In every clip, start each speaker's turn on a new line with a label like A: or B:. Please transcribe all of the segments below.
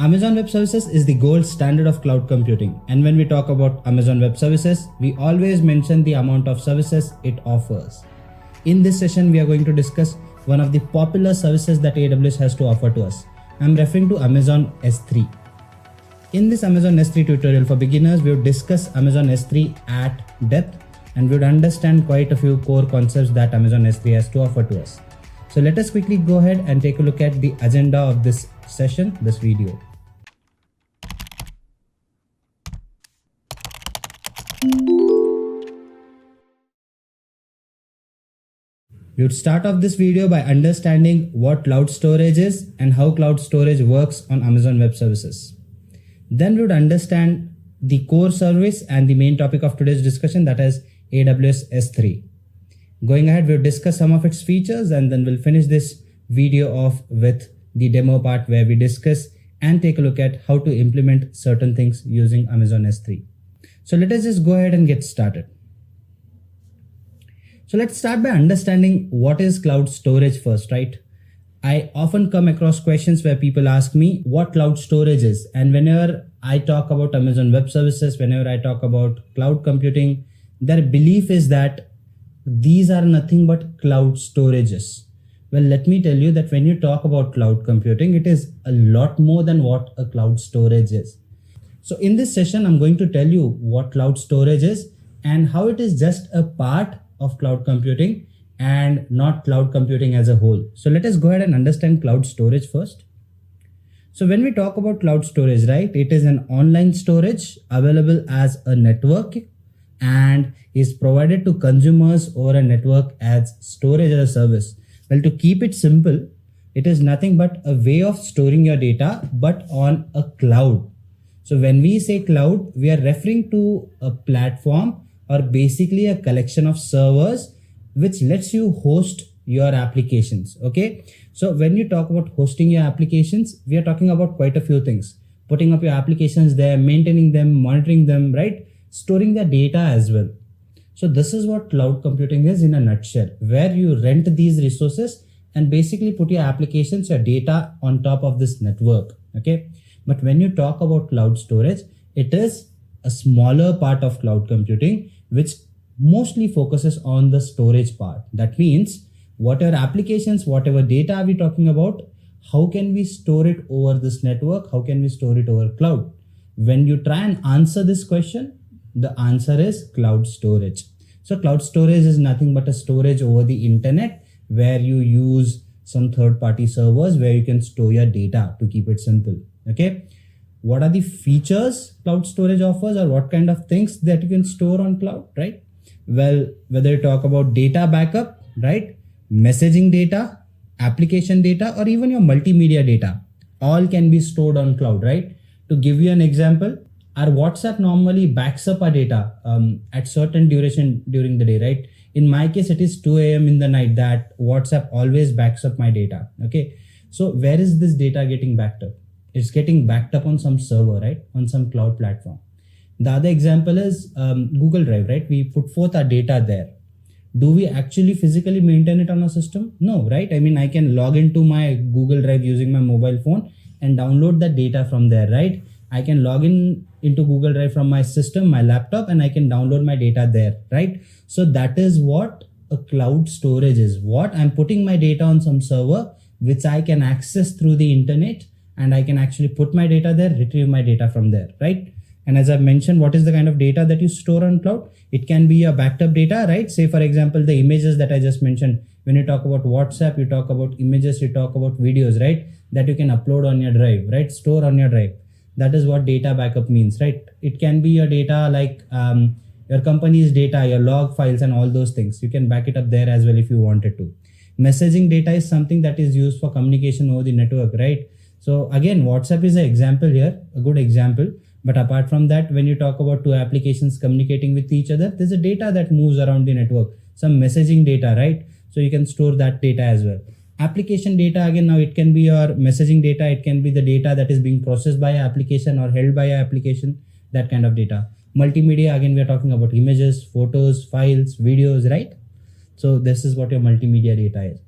A: Amazon Web Services is the gold standard of cloud computing, and when we talk about Amazon Web Services, we always mention the amount of services it offers. In this session, we are going to discuss one of the popular services that AWS has to offer to us. I'm referring to Amazon S3. In this Amazon S3 tutorial for beginners, we will discuss Amazon S3 at depth and we would understand quite a few core concepts that Amazon S3 has to offer to us. So let us quickly go ahead and take a look at the agenda of this session, this video. We would start off this video by understanding what cloud storage is and how cloud storage works on Amazon Web Services. Then we would understand the core service and the main topic of today's discussion, that is AWS S3. Going ahead, we'll discuss some of its features and then we'll finish this video off with the demo part where we discuss and take a look at how to implement certain things using Amazon S3. So let us just go ahead and get started. So let's start by understanding what is cloud storage first, right? I often come across questions where people ask me what cloud storage is. And whenever I talk about Amazon Web Services, whenever I talk about cloud computing, their belief is that these are nothing but cloud storages. Well, let me tell you that when you talk about cloud computing, it is a lot more than what a cloud storage is. So in this session, I'm going to tell you what cloud storage is and how it is just a part of cloud computing and not cloud computing as a whole. So let us go ahead and understand cloud storage first. So when we talk about cloud storage, right, it is an online storage available as a network and is provided to consumers over a network as storage as a service. Well, to keep it simple, it is nothing but a way of storing your data, but on a cloud. So when we say cloud, we are referring to a platform or basically a collection of servers which lets you host your applications. Okay. So when you talk about hosting your applications, we are talking about quite a few things. Putting up your applications there, maintaining them, monitoring them, right? Storing the data as well. So this is what cloud computing is in a nutshell, where you rent these resources and basically put your applications, your data on top of this network. Okay. But when you talk about cloud storage, it is a smaller part of cloud computing, which mostly focuses on the storage part. That means whatever applications, whatever data are we talking about, how can we store it over this network? How can we store it over cloud? When you try and answer this question, the answer is cloud storage. So cloud storage is nothing but a storage over the internet where you use some third-party servers where you can store your data, to keep it simple. Okay. What are the features cloud storage offers, or what kind of things that you can store on cloud, right? Well, whether you talk about data backup, right? Messaging data, application data, or even your multimedia data, all can be stored on cloud, right? To give you an example, our WhatsApp normally backs up our data at certain duration during the day, right? In my case, it is 2 a.m. in the night that WhatsApp always backs up my data. Okay. So where is this data getting backed up? It's getting backed up on some server, right? On some cloud platform. The other example is Google Drive, right? We put forth our data there. Do we actually physically maintain it on a system? No, right? I mean, I can log into my Google Drive using my mobile phone and download the data from there, right? I can log into Google Drive from my system, my laptop, and I can download my data there, right? So that is what a cloud storage is. What I'm putting my data on some server, which I can access through the internet, and I can actually put my data there, retrieve my data from there, right? And as I've mentioned, what is the kind of data that you store on cloud? It can be your backed up data, right? Say for example, the images that I just mentioned. When you talk about WhatsApp, you talk about images, you talk about videos, right? That you can upload on your drive, right? Store on your drive. That is what data backup means, right? It can be your data like your company's data, your log files and all those things. You can back it up there as well if you wanted to. Messaging data is something that is used for communication over the network, right? So again, WhatsApp is an example here, a good example. But apart from that, when you talk about two applications communicating with each other, there's a data that moves around the network, some messaging data, right? So you can store that data as well. Application data, again, now it can be your messaging data. It can be the data that is being processed by your application or held by your application, that kind of data. Multimedia, again, we are talking about images, photos, files, videos, right? So this is what your multimedia data is.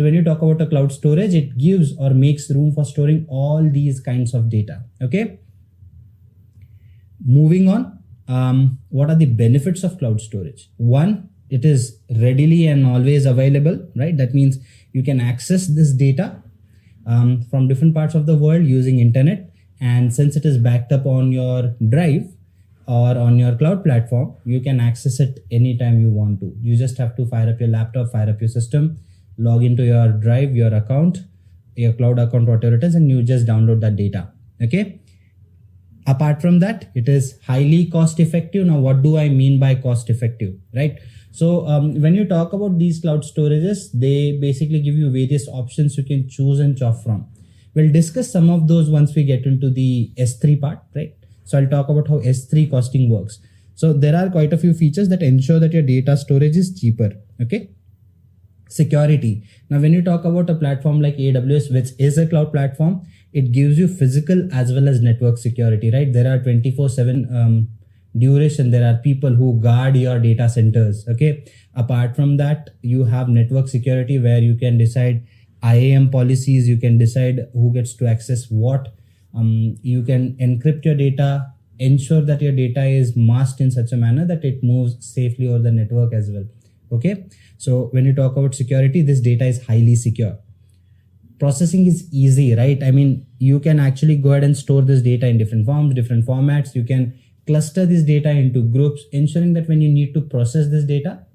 A: So when you talk about a cloud storage, it gives or makes room for storing all these kinds of data. Okay. Moving on, what are the benefits of cloud storage? One, it is readily and always available, right? That means you can access this data from different parts of the world using internet. And since it is backed up on your drive or on your cloud platform, you can access it anytime you want to. You just have to fire up your laptop, fire up your system, log into your drive, your account, your cloud account, whatever it is, and you just download that data. Okay. Apart from that, it is highly cost effective. Now, what do I mean by cost effective, right? So when you talk about these cloud storages, they basically give you various options you can choose and chop from. We'll discuss some of those once we get into the S3 part, right? So I'll talk about how S3 costing works. So there are quite a few features that ensure that your data storage is cheaper. Okay. Security. Now, when you talk about a platform like AWS, which is a cloud platform, it gives you physical as well as network security, right? There are 24/7 duration. There are people who guard your data centers. Okay. Apart from that, you have network security where you can decide IAM policies. You can decide who gets to access what. You can encrypt your data, ensure that your data is masked in such a manner that it moves safely over the network as well. Okay. So when you talk about security, this data is highly secure. Processing is easy, right? I mean, you can actually go ahead and store this data in different forms, different formats. You can cluster this data into groups, ensuring that when you need to process this data,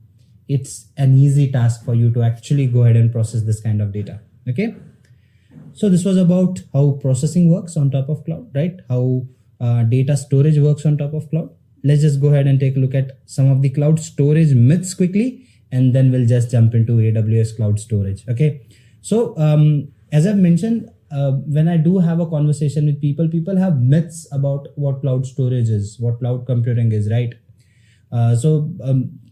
A: it's an easy task for you to actually go ahead and process this kind of data. Okay. So this was about how processing works on top of cloud, right? How data storage works on top of cloud. Let's just go ahead and take a look at some of the cloud storage myths quickly, and then we'll just jump into AWS cloud storage. Okay. So as I've mentioned, when I do have a conversation with people have myths about what cloud storage is, what cloud computing is, right? So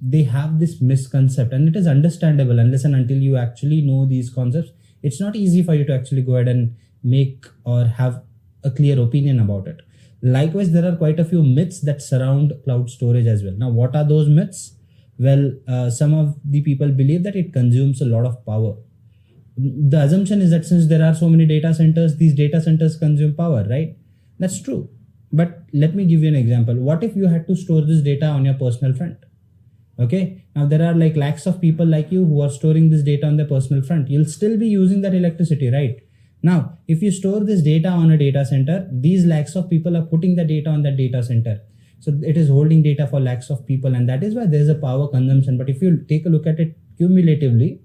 A: they have this misconcept, and it is understandable unless and until you actually know these concepts. It's not easy for you to actually go ahead and make or have a clear opinion about it. Likewise, there are quite a few myths that surround cloud storage as well. Now, what are those myths? Well, some of the people believe that it consumes a lot of power. The assumption is that since there are so many data centers, these data centers consume power, right? That's true. But let me give you an example. What if you had to store this data on your personal front? Okay. Now there are like lakhs of people like you who are storing this data on their personal front. You'll still be using that electricity, right? Now, if you store this data on a data center, these lakhs of people are putting the data on that data center. So it is holding data for lakhs of people, and that is why there's a power consumption. But if you take a look at it cumulatively,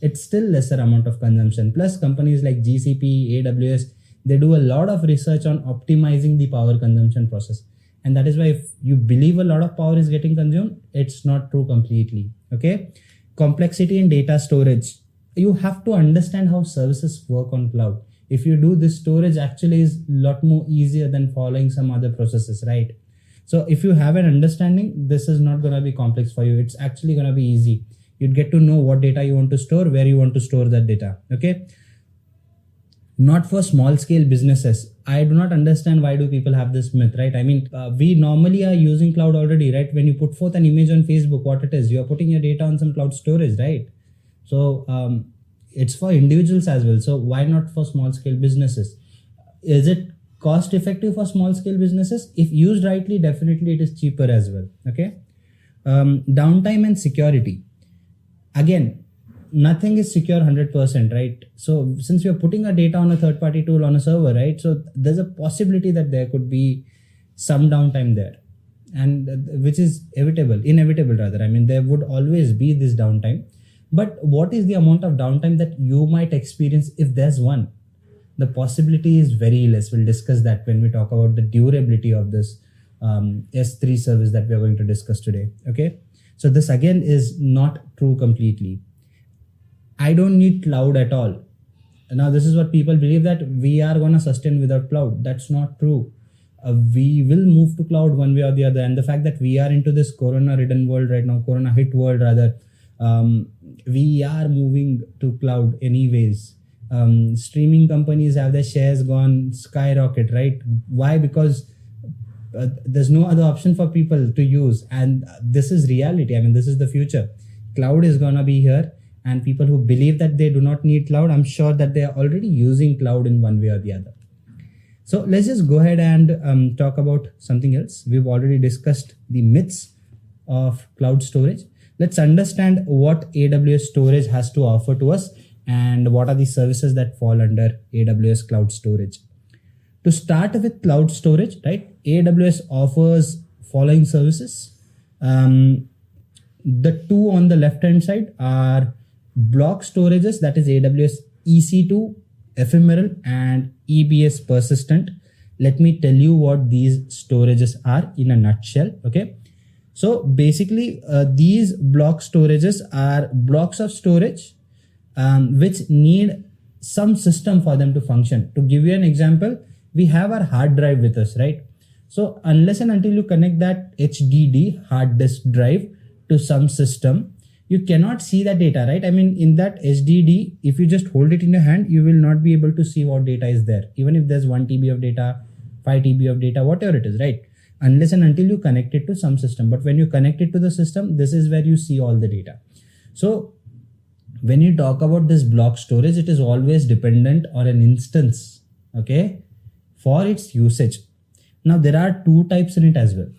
A: it's still lesser amount of consumption. Plus companies like GCP, AWS, they do a lot of research on optimizing the power consumption process. And that is why if you believe a lot of power is getting consumed, it's not true completely. Okay. Complexity in data storage. You have to understand how services work on cloud. If you do this, storage actually is a lot more easier than following some other processes, right? So if you have an understanding, this is not going to be complex for you. It's actually going to be easy. You'd get to know what data you want to store, where you want to store that data. Okay. Not for small scale businesses. I do not understand why do people have this myth, right? I mean, we normally are using cloud already, right? When you put forth an image on Facebook, what it is, you're putting your data on some cloud storage, right? So it's for individuals as well. So why not for small scale businesses? Is it cost effective for small scale businesses? If used rightly, definitely it is cheaper as well. Okay. Downtime and security. Again, nothing is secure 100%, right? So since we are putting our data on a third party tool on a server, right? So there's a possibility that there could be some downtime there, and which is inevitable rather. I mean, there would always be this downtime. But what is the amount of downtime that you might experience if there's one? The possibility is very less. We'll discuss that when we talk about the durability of this S3 service that we are going to discuss today. Okay. So this again is not true completely. I don't need cloud at all. Now, this is what people believe, that we are going to sustain without cloud. That's not true. We will move to cloud one way or the other. And the fact that we are into this corona-ridden world right now, corona-hit world rather, we are moving to cloud anyways. Streaming companies have their shares gone skyrocket, right? Why? Because there's no other option for people to use. And this is reality. I mean, this is the future. Cloud is going to be here. and people who believe that they do not need cloud, I'm sure that they are already using cloud in one way or the other. So let's just go ahead and talk about something else. We've already discussed the myths of cloud storage. Let's understand what AWS storage has to offer to us and what are the services that fall under AWS cloud storage. To start with cloud storage, right? AWS offers following services. The two on the left hand side are block storages, that is AWS EC2 ephemeral and EBS persistent. Let me tell you what these storages are in a nutshell. Okay, so basically these block storages are blocks of storage which need some system for them to function. To give you an example, we have our hard drive with us, right? So unless and until you connect that HDD, hard disk drive, to some system, you cannot see that data, right? I mean, in that HDD, if you just hold it in your hand, you will not be able to see what data is there, even if there's 1 TB of data, 5 TB of data, whatever it is, right? Unless and until you connect it to some system. But when you connect it to the system, this is where you see all the data. So when you talk about this block storage, it is always dependent on an instance, okay, for its usage. Now there are two types in it as well.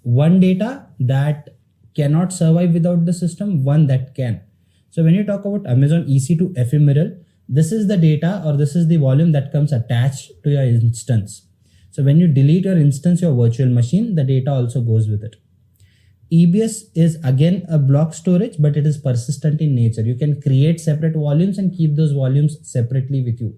A: One data that cannot survive without the system, one that can. So when you talk about Amazon EC2 ephemeral, this is the data or this is the volume that comes attached to your instance. So when you delete your instance, your virtual machine, the data also goes with it. EBS is again a block storage, but it is persistent in nature. You can create separate volumes and keep those volumes separately with you.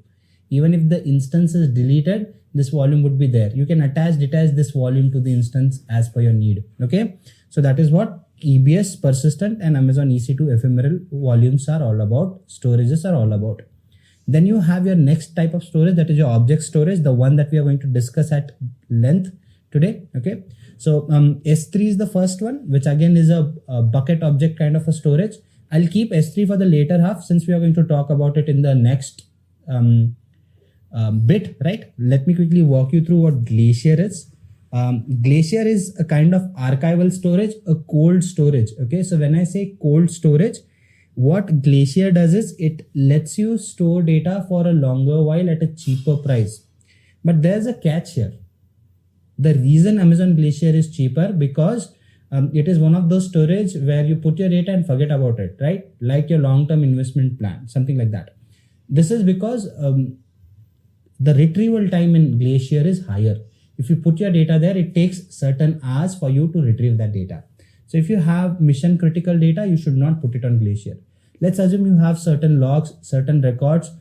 A: Even if the instance is deleted, this volume would be there. You can detach this volume to the instance as per your need. Okay, so that is what EBS, persistent, and Amazon EC2 ephemeral volumes are all about, storages are all about. Then you have your next type of storage, that is your object storage, the one that we are going to discuss at length today. Okay, so S3 is the first one, which again is a bucket object kind of a storage. I'll keep S3 for the later half since we are going to talk about it in the next bit, right? Let me quickly walk you through what Glacier is. Glacier is a kind of archival storage, a cold storage. Okay, so when I say cold storage, what Glacier does is it lets you store data for a longer while at a cheaper price. But there's a catch here. The reason Amazon Glacier is cheaper because it is one of those storage where you put your data and forget about it, right? Like your long-term investment plan, something like that. This is because the retrieval time in Glacier is higher. If you put your data there, it takes certain hours for you to retrieve that data. So if you have mission critical data, you should not put it on Glacier. Let's assume you have certain logs, certain records.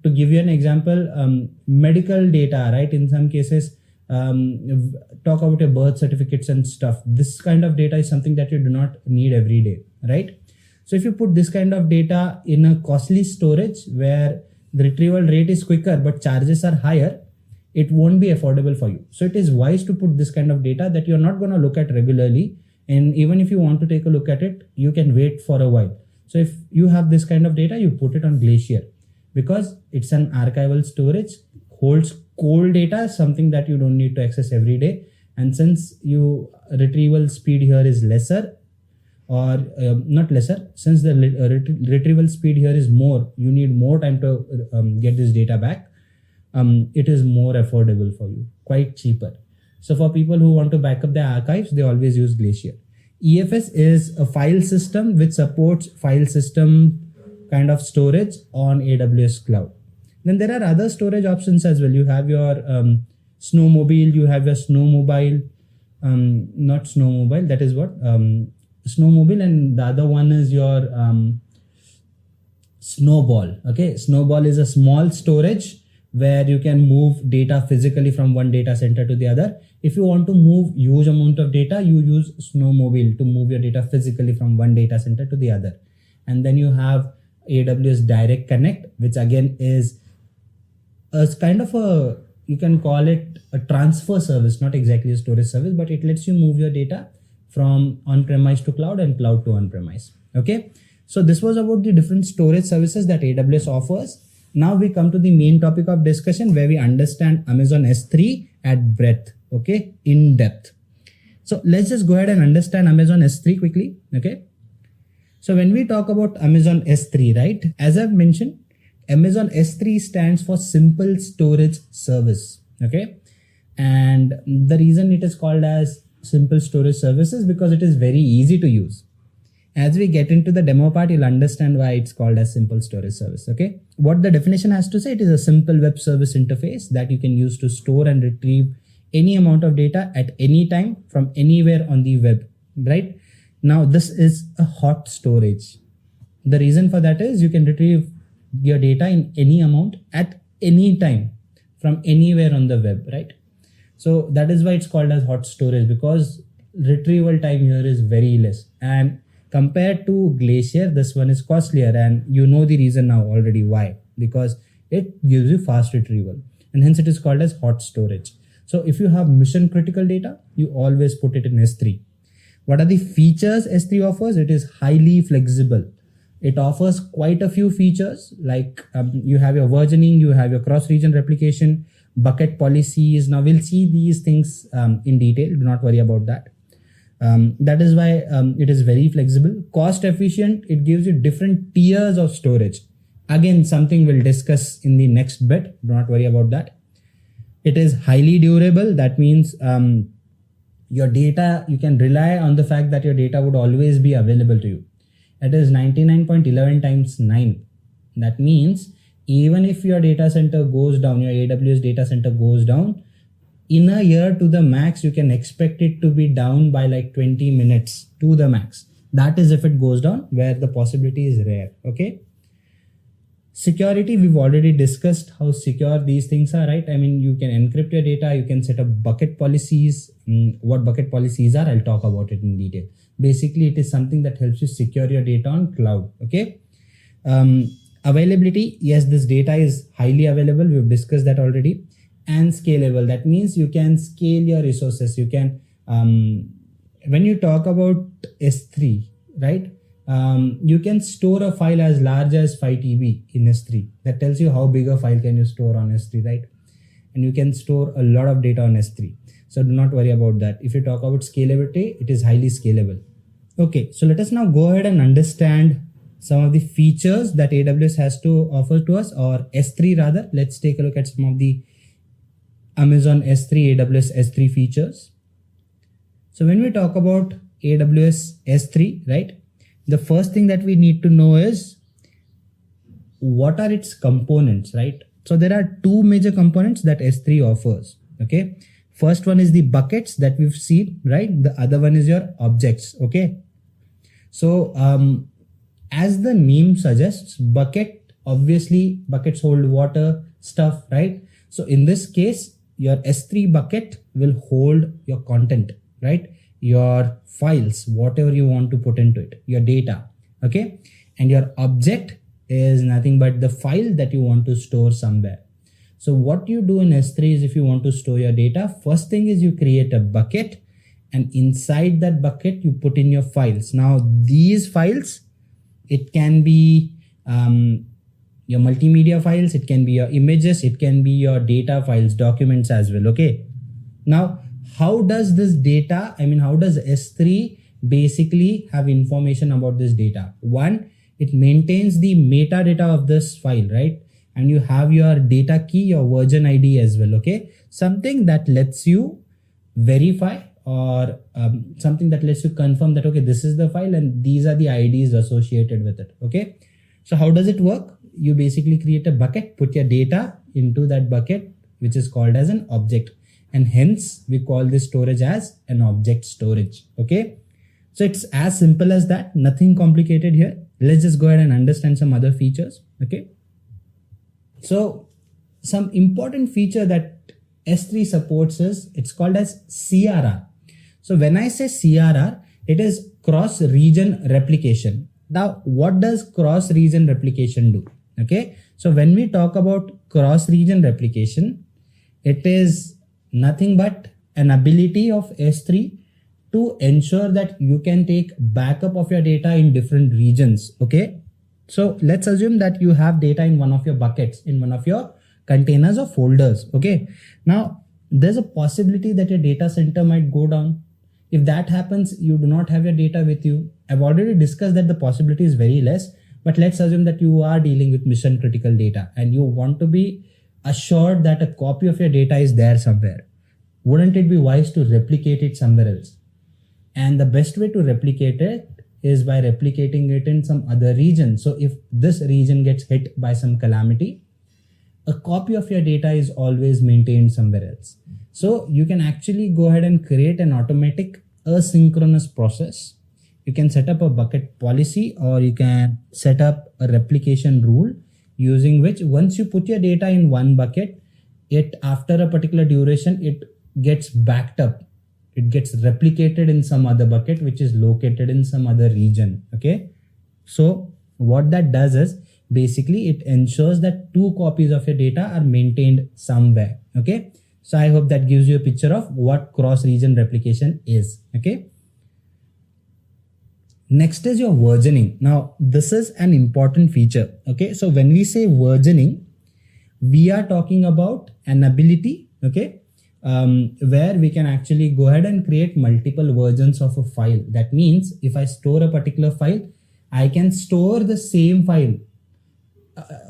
A: To give you an example, medical data, right? In some cases, talk about your birth certificates and stuff. This kind of data is something that you do not need every day, right? So if you put this kind of data in a costly storage where the retrieval rate is quicker but charges are higher, it won't be affordable for you. So it is wise to put this kind of data that you're not going to look at regularly. And even if you want to take a look at it, you can wait for a while. So if you have this kind of data, you put it on Glacier because it's an archival storage, holds cold data, something that you don't need to access every day. And since your retrieval speed here is lesser, or not lesser, since the retrieval speed here is more, you need more time to get this data back. It is more affordable for you, quite cheaper. So for people who want to back up their archives, they always use Glacier. EFS is a file system which supports file system kind of storage on AWS cloud. Then there are other storage options as well. You have your Snowmobile, you have your Snowmobile, not Snowmobile, that is what? Snowmobile, and the other one is your Snowball. Okay, Snowball is a small storage where you can move data physically from one data center to the other. If you want to move huge amount of data, you use Snowmobile to move your data physically from one data center to the other. And then you have AWS Direct Connect, which again is a kind of a, you can call it a transfer service, not exactly a storage service, but it lets you move your data from on-premise to cloud and cloud to on-premise. Okay, so this was about the different storage services that AWS offers. Now we come to the main topic of discussion where we understand Amazon S3 at breadth, okay, in depth. So let's just go ahead and understand Amazon S3 quickly, okay. So when we talk about Amazon S3, right, as I've mentioned, Amazon S3 stands for Simple Storage Service. Okay. And the reason it is called as Simple Storage Service is because it is very easy to use. As we get into the demo part, you'll understand why it's called as Simple Storage Service. Okay. What the definition has to say, it is a simple web service interface that you can use to store and retrieve any amount of data at any time from anywhere on the web, right? Now, this is a hot storage. The reason for that is you can retrieve your data in any amount at any time from anywhere on the web, right? So that is why it's called as hot storage, because retrieval time here is very less. And compared to Glacier, this one is costlier, and you know the reason now already why, because it gives you fast retrieval, and hence it is called as hot storage. So if you have mission critical data, you always put it in S3. What are the features S3 offers? It is highly flexible. It offers quite a few features, like you have your versioning, you have your cross-region replication, bucket policies. Now we'll see these things in detail. Do not worry about that. That is why it is very flexible, cost efficient. It gives you different tiers of storage. Again, something we'll discuss in the next bit. Do not worry about that. It is highly durable. That means your data, you can rely on the fact that your data would always be available to you. It is 99.11 times 9. That means even if your data center goes down, your AWS data center goes down, in a year to the max, you can expect it to be down by like 20 minutes to the max. That is if it goes down, where the possibility is rare. Okay. Security, we've already discussed how secure these things are, right? I mean, you can encrypt your data, you can set up bucket policies. What bucket policies are, I'll talk about it in detail. Basically, it is something that helps you secure your data on cloud. Okay. Availability, yes, this data is highly available. We've discussed that already. And scalable, that means you can scale your resources. You can, when you talk about S3, right? You can store a file as large as 5 TB in S3. That tells you how big a file can you store on S3, right? And you can store a lot of data on S3. So do not worry about that. If you talk about scalability, it is highly scalable. Okay, so let us now go ahead and understand some of the features that AWS has to offer to us, or S3 rather. Let's take a look at some of the Amazon S3, AWS S3 features. So when we talk about AWS S3, right, the first thing that we need to know is what are its components, right? So there are two major components that S3 offers. Okay. First one is the buckets that we've seen, right? The other one is your objects. Okay. So, as the name suggests, bucket, obviously buckets hold water, stuff, right? So in this case, your S3 bucket will hold your content, right? Your files, whatever you want to put into it, your data. Okay. And your object is nothing but the file that you want to store somewhere. So what you do in S3 is, if you want to store your data, first thing is you create a bucket, and inside that bucket, you put in your files. Now these files, it can be your multimedia files, it can be your images, it can be your data files, documents as well. Okay. Now, how does this data, how does S3 basically have information about this data? One, it maintains the metadata of this file, right? And you have your data key, your version ID as well. Okay. Something that lets you verify, or something that lets you confirm that, okay, this is the file and these are the IDs associated with it. Okay. So how does it work? You basically create a bucket, put your data into that bucket, which is called as an object. And hence we call this storage as an object storage. Okay. So it's as simple as that, nothing complicated here. Let's just go ahead and understand some other features. Okay. So some important feature that S3 supports is, it's called as CRR. So when I say CRR, it is cross-region replication. Now, what does cross-region replication do? Okay. So when we talk about cross-region replication, it is nothing but an ability of S3 to ensure that you can take backup of your data in different regions. Okay. So let's assume that you have data in one of your buckets, in one of your containers or folders. Okay. Now there's a possibility that your data center might go down. If that happens, you do not have your data with you. I've already discussed that the possibility is very less, but let's assume that you are dealing with mission critical data and you want to be assured that a copy of your data is there somewhere. Wouldn't it be wise to replicate it somewhere else? And the best way to replicate it is by replicating it in some other region. So if this region gets hit by some calamity, a copy of your data is always maintained somewhere else. So you can actually go ahead and create an automatic asynchronous process. You can set up a bucket policy, or you can set up a replication rule using which once you put your data in one bucket, it after a particular duration, it gets backed up. It gets replicated in some other bucket, which is located in some other region. Okay. So what that does is basically it ensures that 2 copies of your data are maintained somewhere. Okay. So I hope that gives you a picture of what cross-region replication is. Okay. Next is your versioning. Now, this is an important feature. Okay. So when we say versioning, we are talking about an ability, okay, where we can actually go ahead and create multiple versions of a file. That means if I store a particular file, I can store the same file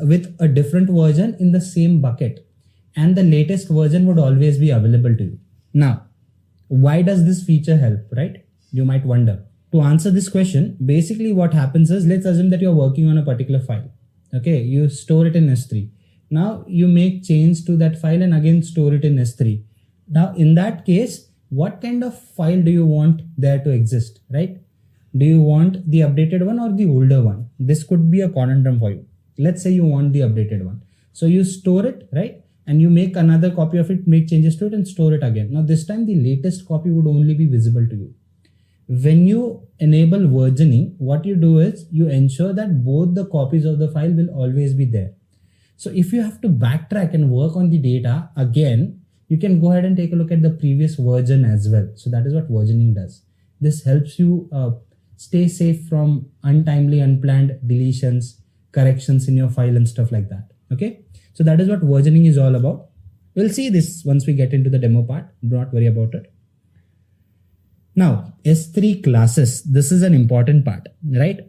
A: with a different version in the same bucket, and the latest version would always be available to you. Now, why does this feature help, right? You might wonder. To answer this question, basically what happens is, let's assume that you're working on a particular file. Okay, you store it in S3. Now you make change to that file and again store it in S3. Now in that case, what kind of file do you want there to exist, right? Do you want the updated one or the older one? This could be a conundrum for you. Let's say you want the updated one. So you store it, right? And you make another copy of it, make changes to it and store it again. Now this time the latest copy would only be visible to you. When you enable versioning, what you do is you ensure that both the copies of the file will always be there. So if you have to backtrack and work on the data again, you can go ahead and take a look at the previous version as well. So that is what versioning does. This helps you stay safe from untimely, unplanned deletions, corrections in your file and stuff like that. Okay. So that is what versioning is all about. We'll see this once we get into the demo part. Do not worry about it. Now, S3 classes. This is an important part, right?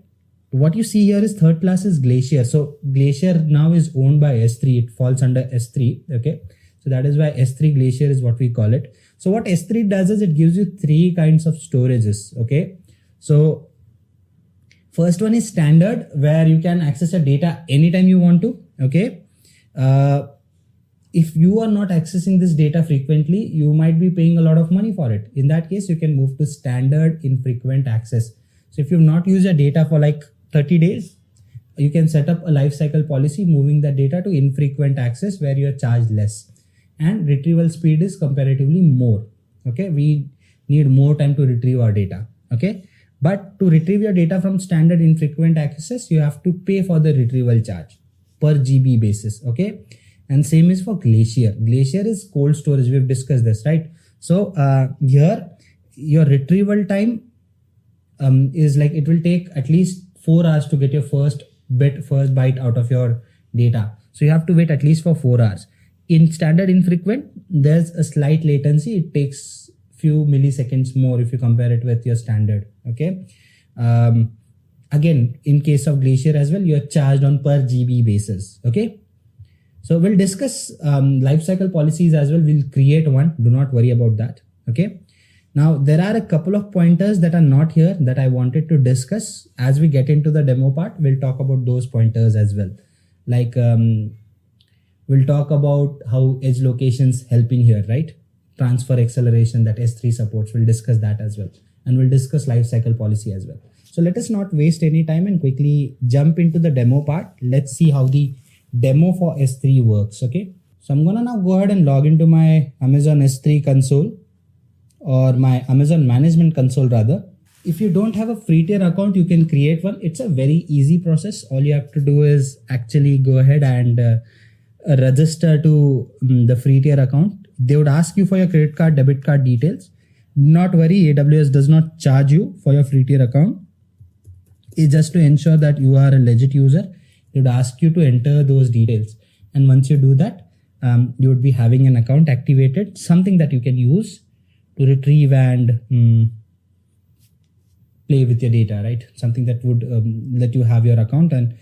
A: What you see here is third class is Glacier. So Glacier now is owned by S3. It falls under S3. Okay. So that is why S3 Glacier is what we call it. So what S3 does is it gives you 3 kinds of storages. Okay. So first one is standard, where you can access your data anytime you want to. Okay. If you are not accessing this data frequently, you might be paying a lot of money for it. In that case, you can move to standard infrequent access. So if you've not used your data for like 30 days, you can set up a lifecycle policy moving the data to infrequent access, where you are charged less and retrieval speed is comparatively more. Okay. We need more time to retrieve our data. Okay. But to retrieve your data from standard infrequent access, you have to pay for the retrieval charge per GB basis. Okay. And same is for Glacier. Glacier is cold storage. We've discussed this, right? So here your retrieval time is like, it will take at least 4 hours to get your first byte out of your data. So you have to wait at least for 4 hours. In standard infrequent, there's a slight latency. It takes few milliseconds more if you compare it with your standard. Okay. Again, in case of Glacier as well, you're charged on per GB basis. Okay. So we'll discuss lifecycle policies as well. We'll create one. Do not worry about that. Okay. Now there are a couple of pointers that are not here that I wanted to discuss. As we get into the demo part, we'll talk about those pointers as well. Like we'll talk about how edge locations help in here, right? Transfer acceleration that S3 supports. We'll discuss that as well. And we'll discuss lifecycle policy as well. So let us not waste any time and quickly jump into the demo part. Let's see how the demo for S3 works. Okay. So I'm gonna now go ahead and log into my Amazon S3 console, or my Amazon management console rather. If you don't have a free tier account, you can create one. It's a very easy process. All you have to do is actually go ahead and register to the free tier account. They would ask you for your credit card, debit card details. Not worry, AWS does not charge you for your free tier account. It's just to ensure that you are a legit user. They would ask you to enter those details. And once you do that, you would be having an account activated, something that you can use to retrieve and play with your data, right? Something that would let you have your account and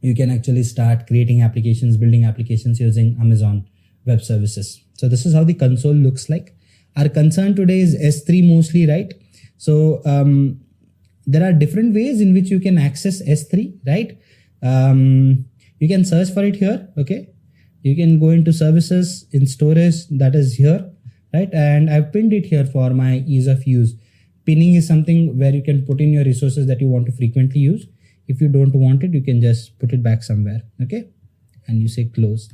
A: you can actually start creating applications, building applications using Amazon Web Services. So this is how the console looks like. Our concern today is S3 mostly, right? So there are different ways in which you can access S3, right? You can search for it here, okay? You can go into services, in storage, that is here, right? And I've pinned it here for my ease of use. Pinning is something where you can put in your resources that you want to frequently use. If you don't want it, you can just put it back somewhere, okay? And you say close.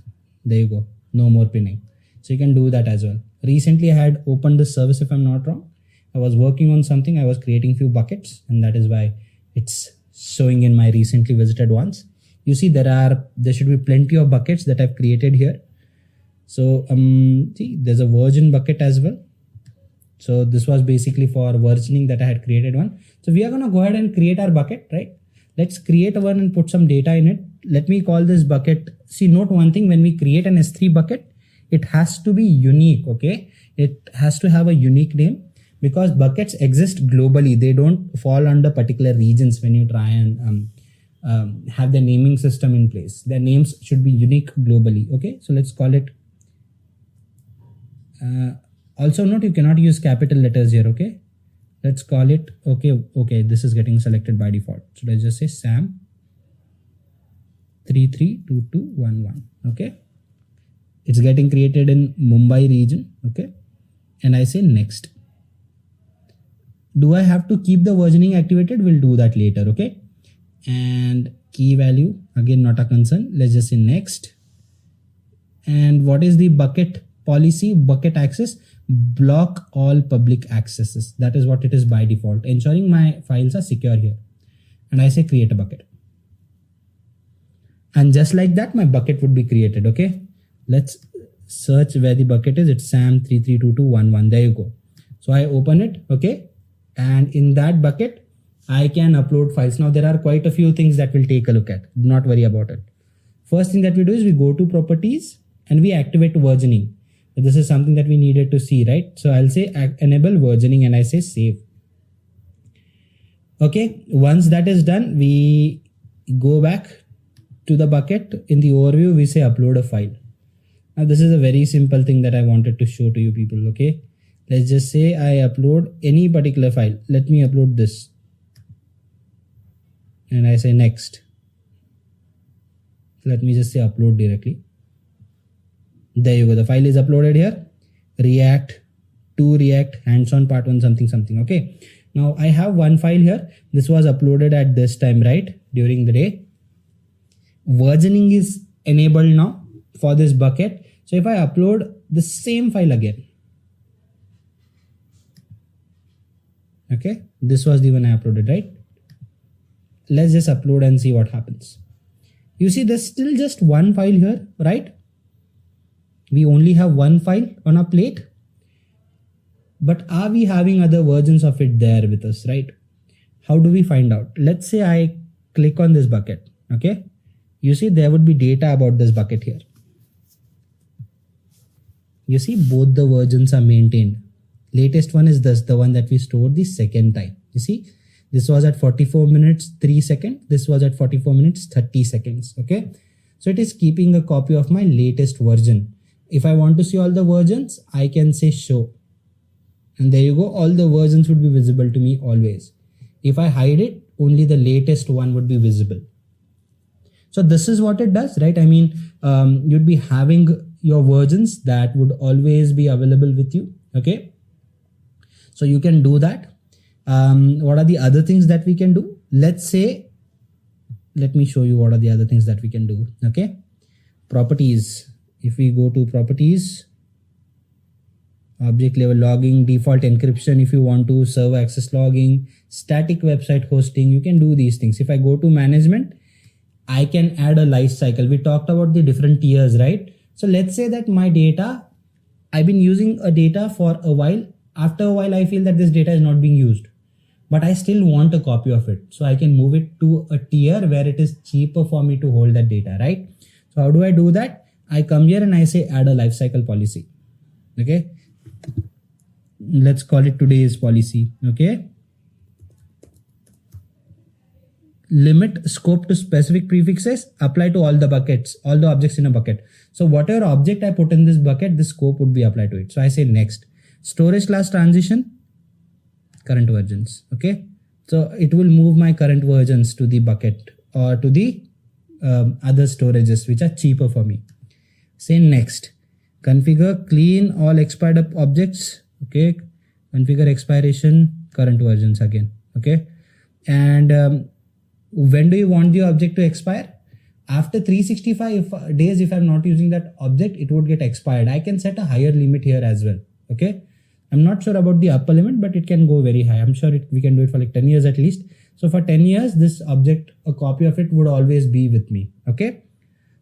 A: There you go. No more pinning. So you can do that as well. Recently, I had opened this service, if I'm not wrong. I was working on something. I was creating few buckets, and that is why it's showing in my recently visited ones. You see, there should be plenty of buckets that I've created here. So see, there's a version bucket as well. So this was basically for versioning that I had created one. So we are going to go ahead and create our bucket, right? Let's create one and put some data in it. Let me call this bucket. See, note one thing, when we create an S3 bucket, it has to be unique, okay? It has to have a unique name because buckets exist globally. They don't fall under particular regions when you try and have the naming system in place. Their names should be unique globally, okay? So let's call it. Also note, you cannot use capital letters here, okay? Let's call it, okay, this is getting selected by default. So let's just say Sam 332211, okay? It's getting created in Mumbai region, okay? And I say next. Do I have to keep the versioning activated? We'll do that later, okay? And key value, again, not a concern. Let's just say next. And what is the bucket policy? Bucket access, block all public accesses. That is what it is by default, ensuring my files are secure here. And I say create a bucket. And just like that, my bucket would be created, okay? Let's search where the bucket is. It's Sam332211. There you go. So I open it, okay? And in that bucket, I can upload files. Now there are quite a few things that we'll take a look at. Do not worry about it. First thing that we do is we go to properties and we activate versioning. This is something that we needed to see, right? So I'll say enable versioning and I say save. Okay, once that is done, we go back to the bucket. In the overview, we say upload a file. Now this is a very simple thing that I wanted to show to you people, okay? Let's just say I upload any particular file. Let me upload this. And I say next. Let me just say upload directly. There you go. The file is uploaded here. React to React hands-on part 1 something. Okay. Now I have one file here. This was uploaded at this time, right? During the day. Versioning is enabled now for this bucket. So if I upload the same file again. Okay. This was the one I uploaded, right? Let's just upload and see what happens. You see there's still just one file here, right? We only have one file on our plate, but are we having other versions of it there with us, right? How do we find out? Let's say I click on this bucket, okay? You see there would be data about this bucket here. You see both the versions are maintained. Latest one is this, the one that we stored the second time. You see, this was at 44 minutes, 3 seconds. This was at 44 minutes, 30 seconds, okay? So it is keeping a copy of my latest version. If I want to see all the versions, I can say show. And there you go. All the versions would be visible to me always. If I hide it, only the latest one would be visible. So this is what it does, right? I mean, you'd be having your versions that would always be available with you. Okay. So you can do that. What are the other things that we can do? Let's say, let me show you what are the other things that we can do. Okay. Properties. If we go to properties, object level logging, default encryption, if you want to server access logging, static website hosting, you can do these things. If I go to management, I can add a life cycle. We talked about the different tiers, right? So let's say that my data, I've been using a data for a while. After a while, I feel that this data is not being used, but I still want a copy of it. So I can move it to a tier where it is cheaper for me to hold that data, right? So how do I do that? I come here and I say add a lifecycle policy. Okay. Let's call it today's policy. Okay. limit scope to specific prefixes, apply to all the buckets, all the objects in a bucket. So whatever object I put in this bucket, this scope would be applied to it. So I say next. Storage class transition, current versions. Okay. So it will move my current versions to the bucket or to the other storages which are cheaper for me. Say next. Configure clean all expired up objects. Okay. Configure expiration, current versions again. Okay. And when do you want the object to expire? After 365 days, if I'm not using that object, it would get expired. I can set a higher limit here as well. Okay. I'm not sure about the upper limit, but it can go very high. I'm sure we can do it for like 10 years at least. So for 10 years, this object, a copy of it would always be with me. Okay.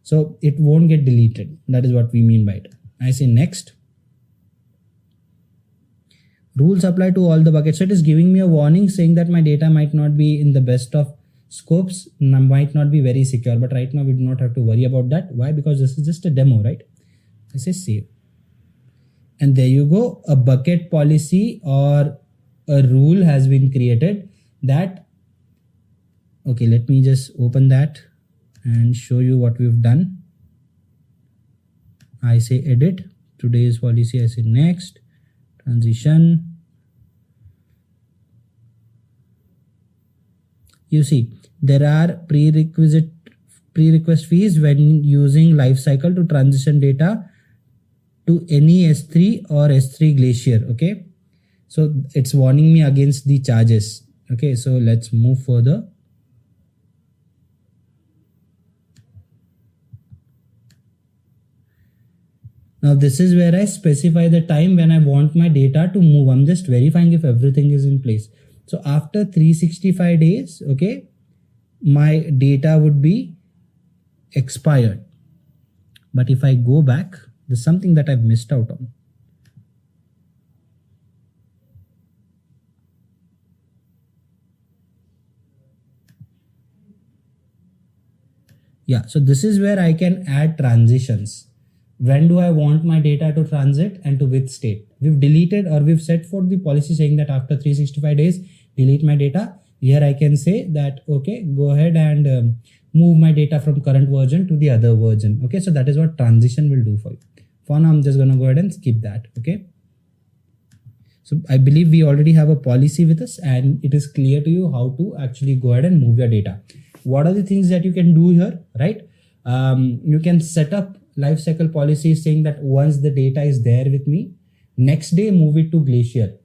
A: So it won't get deleted. That is what we mean by it. I say next. Rules apply to all the buckets. So it is giving me a warning saying that my data might not be in the best of scopes, might not be very secure. But right now we do not have to worry about that. Why? Because this is just a demo, right? I say save. And there you go. A bucket policy or a rule has been created that, okay, let me just open that and show you what we've done. I say edit, today's policy, I say next, transition. You see, there are prerequisite fees when using lifecycle to transition data to any S3 or S3 Glacier. Okay. So it's warning me against the charges. Okay. So let's move further. Now this is where I specify the time when I want my data to move. I'm just verifying if everything is in place. So after 365 days, okay, my data would be expired. But if I go back, there's something that I've missed out on. Yeah, so this is where I can add transitions. When do I want my data to transit and to which state? We've deleted or we've set for the policy saying that after 365 days, delete my data. Here I can say that, okay, go ahead and move my data from current version to the other version. Okay, so that is what transition will do for you. For now, I'm just going to go ahead and skip that. Okay. So I believe we already have a policy with us and it is clear to you how to actually go ahead and move your data. What are the things that you can do here, right? You can set up lifecycle policies saying that once the data is there with me, next day move it to Glacier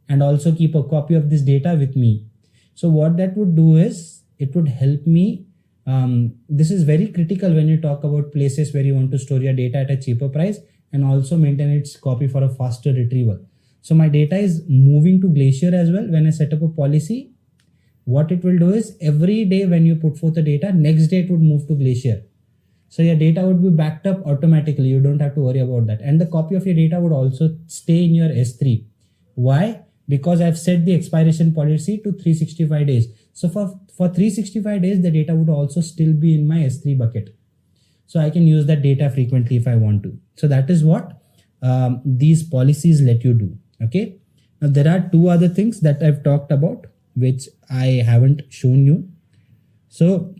A: and also keep a copy of this data with me. So what that would do is it would help me. This is very critical when you talk about places where you want to store your data at a cheaper price and also maintain its copy for a faster retrieval. So my data is moving to Glacier as well. When I set up a policy, what it will do is every day when you put forth the data, next day it would move to Glacier. So your data would be backed up automatically. You don't have to worry about that. And the copy of your data would also stay in your S3. Why? Because I've set the expiration policy to 365 days. So for 365 days, the data would also still be in my S3 bucket. So I can use that data frequently if I want to. So that is what these policies let you do. Okay. Now there are two other things that I've talked about, which I haven't shown you. So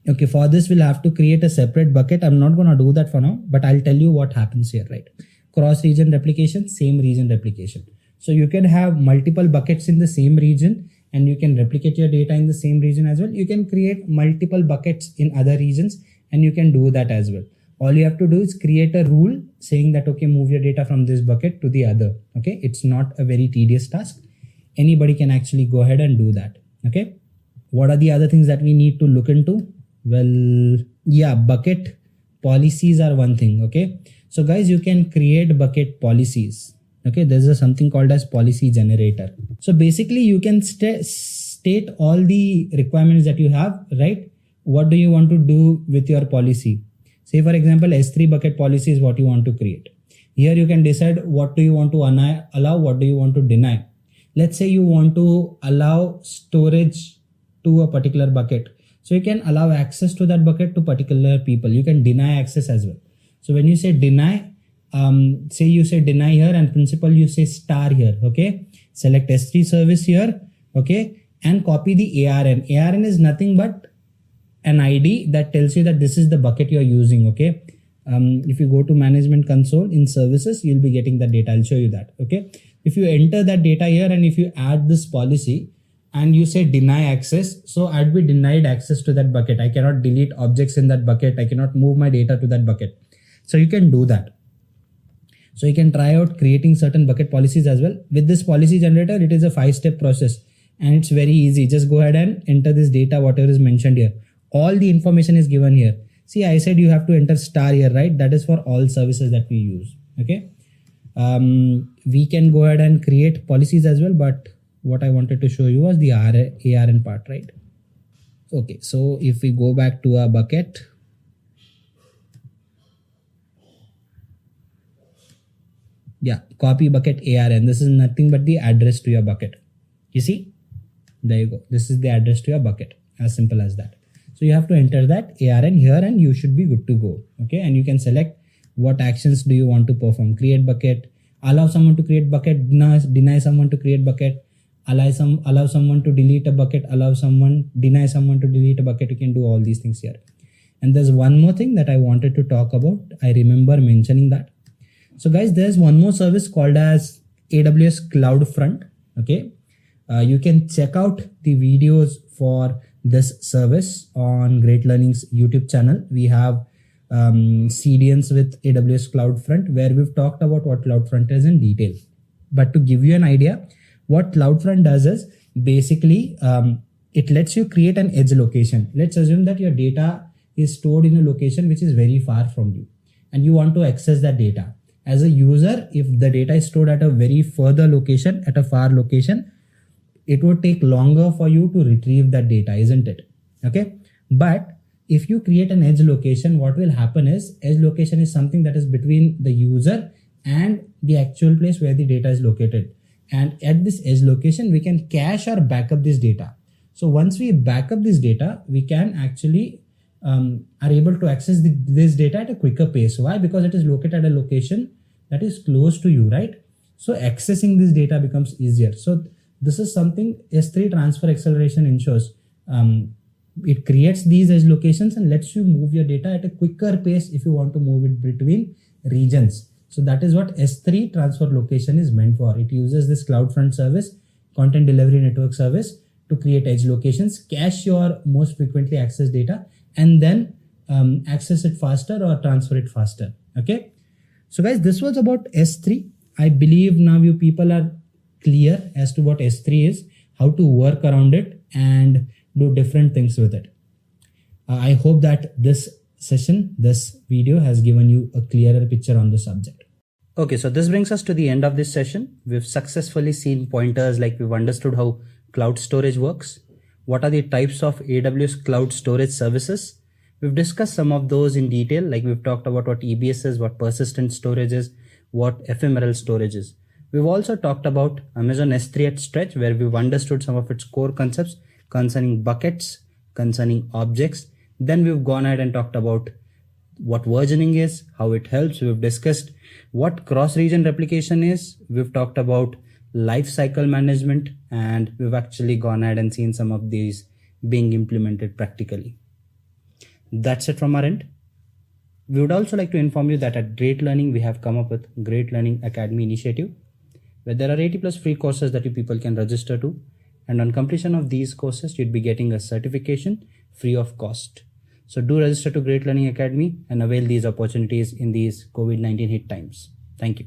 A: okay, for this, we'll have to create a separate bucket. I'm not going to do that for now, but I'll tell you what happens here, right? Cross-region replication, same region replication. So you can have multiple buckets in the same region and you can replicate your data in the same region as well. You can create multiple buckets in other regions and you can do that as well. All you have to do is create a rule saying that, okay, move your data from this bucket to the other. Okay, it's not a very tedious task. Anybody can actually go ahead and do that. Okay, what are the other things that we need to look into? Well, yeah, bucket policies are one thing. Okay, so guys, you can create bucket policies. Okay, there's something called as policy generator. So basically you can state all the requirements that you have, right? What do you want to do with your policy? Say for example, S3 bucket policy is what you want to create. Here you can decide what do you want to allow, what do you want to deny. Let's say you want to allow storage to a particular bucket. So you can allow access to that bucket to particular people. You can deny access as well. So when you say deny, say you say deny here and principal you say star here. Okay, select S3 service here. Okay, and copy the ARN. ARN is nothing but an ID that tells you that this is the bucket you're using. Okay. If you go to management console in services, you'll be getting that data. I'll show you that. Okay. If you enter that data here and if you add this policy and you say deny access, so I'd be denied access to that bucket. I cannot delete objects in that bucket. I cannot move my data to that bucket. So you can do that. So you can try out creating certain bucket policies as well. With this policy generator, it is a 5-step process and it's very easy. Just go ahead and enter this data, whatever is mentioned here. All the information is given here. See, I said you have to enter star here, right? That is for all services that we use. Okay. We can go ahead and create policies as well, but what I wanted to show you was the ARN part, right? Okay. So if we go back to our bucket, yeah, copy bucket ARN. This is nothing but the address to your bucket. You see, there you go. This is the address to your bucket. As simple as that. So you have to enter that ARN here and you should be good to go. Okay. And you can select what actions do you want to perform. Create bucket, allow someone to create bucket, deny someone to create bucket, allow someone to delete a bucket, deny someone to delete a bucket. You can do all these things here. And there's one more thing that I wanted to talk about. I remember mentioning that. So guys, there's one more service called as AWS CloudFront. Okay. You can check out the videos for this service on Great Learning's YouTube channel. We have CDNs with AWS CloudFront where we've talked about what CloudFront is in detail. But to give you an idea, what CloudFront does is basically it lets you create an edge location. Let's assume that your data is stored in a location which is very far from you and you want to access that data. As a user, if the data is stored at a very further location, at a far location, it would take longer for you to retrieve that data, isn't it? Okay. But if you create an edge location, what will happen is edge location is something that is between the user and the actual place where the data is located. And at this edge location, we can cache or backup this data. So once we back up this data, we can actually are able to access this data at a quicker pace. Why? Because it is located at a location that is close to you, right? So accessing this data becomes easier. So this is something S3 transfer acceleration ensures. It creates these edge locations and lets you move your data at a quicker pace if you want to move it between regions. So that is what S3 transfer location is meant for. It uses this CloudFront service, content delivery network service, to create edge locations, cache your most frequently accessed data, and then access it faster or transfer it faster. Okay. So guys, this was about S3. I believe now you people are clear as to what S3 is, how to work around it and do different things with it. I hope that this video has given you a clearer picture on the subject. Okay, so this brings us to the end of this session. We've successfully seen pointers like we've understood how cloud storage works. What are the types of AWS cloud storage services? We've discussed some of those in detail, like we've talked about what EBS is, what persistent storage is, what ephemeral storage is. We've also talked about Amazon S3 at stretch, where we've understood some of its core concepts concerning buckets, concerning objects. Then we've gone ahead and talked about what versioning is, how it helps. We've discussed what cross-region replication is. We've talked about lifecycle management, and we've actually gone ahead and seen some of these being implemented practically. That's it from our end. We would also like to inform you that at Great Learning, we have come up with Great Learning Academy initiative, where there are 80+ free courses that you people can register to. And on completion of these courses, you'd be getting a certification free of cost. So do register to Great Learning Academy and avail these opportunities in these COVID-19 hit times. Thank you.